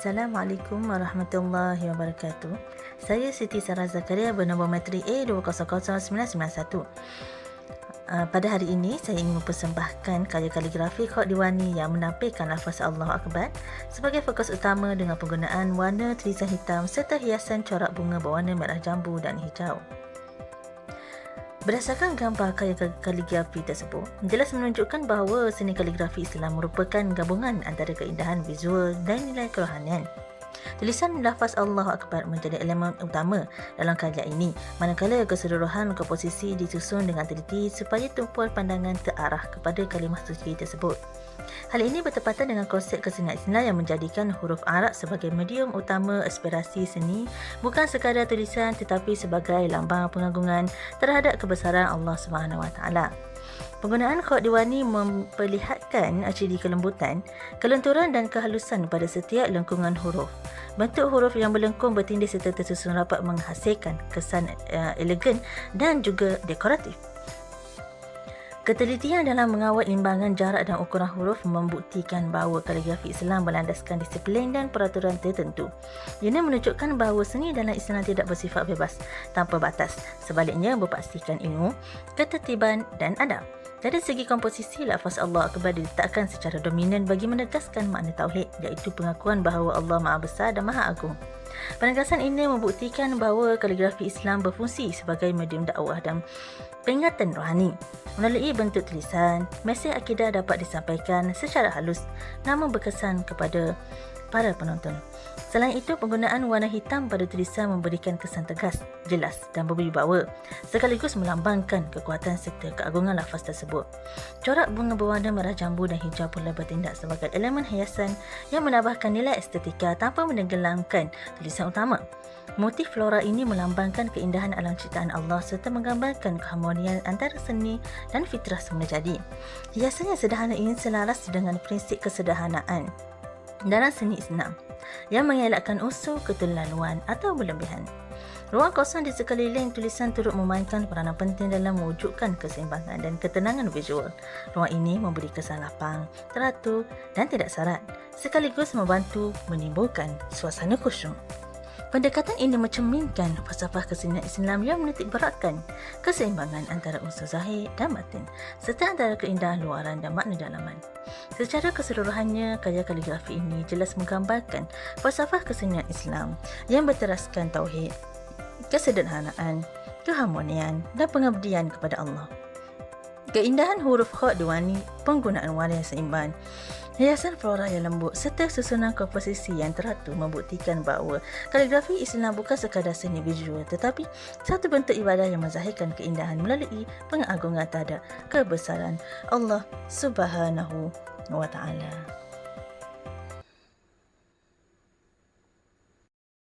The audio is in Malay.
Assalamualaikum warahmatullahi wabarakatuh. Saya Siti Sarah Zakaria bernombor matrik A200991. Pada hari ini, saya ingin mempersembahkan karya kaligrafi Khot Diwani yang menampilkan lafaz Allahu Akbar sebagai fokus utama dengan penggunaan warna tulisan hitam serta hiasan corak bunga berwarna merah jambu dan hijau. Berdasarkan gambar karya kaligrafi tersebut, jelas menunjukkan bahawa seni kaligrafi Islam merupakan gabungan antara keindahan visual dan nilai kerohanian. Tulisan lafaz Allahu Akbar menjadi elemen utama dalam karya ini, manakala keseluruhan komposisi disusun dengan teliti supaya tumpuan pandangan terarah kepada kalimah suci tersebut. Hal ini bertepatan dengan konsep kesenian Islam yang menjadikan huruf Arab sebagai medium utama ekspresi seni, bukan sekadar tulisan tetapi sebagai lambang pengagungan terhadap kebesaran Allah SWT. Penggunaan Khot Diwani memperlihatkan ciri kelembutan, kelenturan dan kehalusan pada setiap lengkungan huruf. Bentuk huruf yang melengkung, bertindih serta tersusun rapat menghasilkan kesan elegan dan juga dekoratif. Ketelitian dalam mengawal imbangan jarak dan ukuran huruf membuktikan bahawa kaligrafi Islam berlandaskan disiplin dan peraturan tertentu. Ini menunjukkan bahawa seni dalam Islam tidak bersifat bebas tanpa batas. Sebaliknya, berpastikan ilmu, ketertiban dan adab. Dari segi komposisi, lafaz Allah Akbar diletakkan secara dominan bagi menegaskan makna tauhid, iaitu pengakuan bahawa Allah Maha Besar dan Maha Agung. Penegasan ini membuktikan bahawa kaligrafi Islam berfungsi sebagai medium dakwah dan peringatan rohani. Melalui bentuk tulisan, mesej akidah dapat disampaikan secara halus namun berkesan kepada para penonton. Selain itu, penggunaan warna hitam pada tulisan memberikan kesan tegas, jelas dan berwibawa, sekaligus melambangkan kekuatan serta keagungan lafaz tersebut. Corak bunga berwarna merah jambu dan hijau pula bertindak sebagai elemen hiasan yang menambahkan nilai estetika tanpa menenggelamkan tulisan utama. Motif flora ini melambangkan keindahan alam ciptaan Allah serta menggambarkan keharmonian antara seni dan fitrah semula jadi. Hiasan yang sederhana ini selaras dengan prinsip kesederhanaan dalam seni Islam yang mengelakkan unsur keterlaluan atau berlebihan. Ruang kosong di sekeliling tulisan turut memainkan peranan penting dalam mewujudkan keseimbangan dan ketenangan visual. Ruang ini memberi kesan lapang, teratur dan tidak sarat, sekaligus membantu menimbulkan suasana khusyuk. Pendekatan ini mencerminkan falsafah kesenian Islam yang menitik beratkan keseimbangan antara unsur zahir dan batin, serta antara keindahan luaran dan makna dalaman. Secara keseluruhannya, karya kaligrafi ini jelas menggambarkan falsafah kesenian Islam yang berteraskan tauhid, kesederhanaan, keharmonian dan pengabdian kepada Allah. Keindahan huruf Khot Diwani, penggunaan warna yang seimbang, hiasan flora yang lembut serta susunan komposisi yang teratur membuktikan bahawa kaligrafi Islam bukan sekadar seni visual tetapi satu bentuk ibadah yang menzahirkan keindahan melalui pengagungan terhadap kebesaran Allah Subhanahu wa Ta'ala.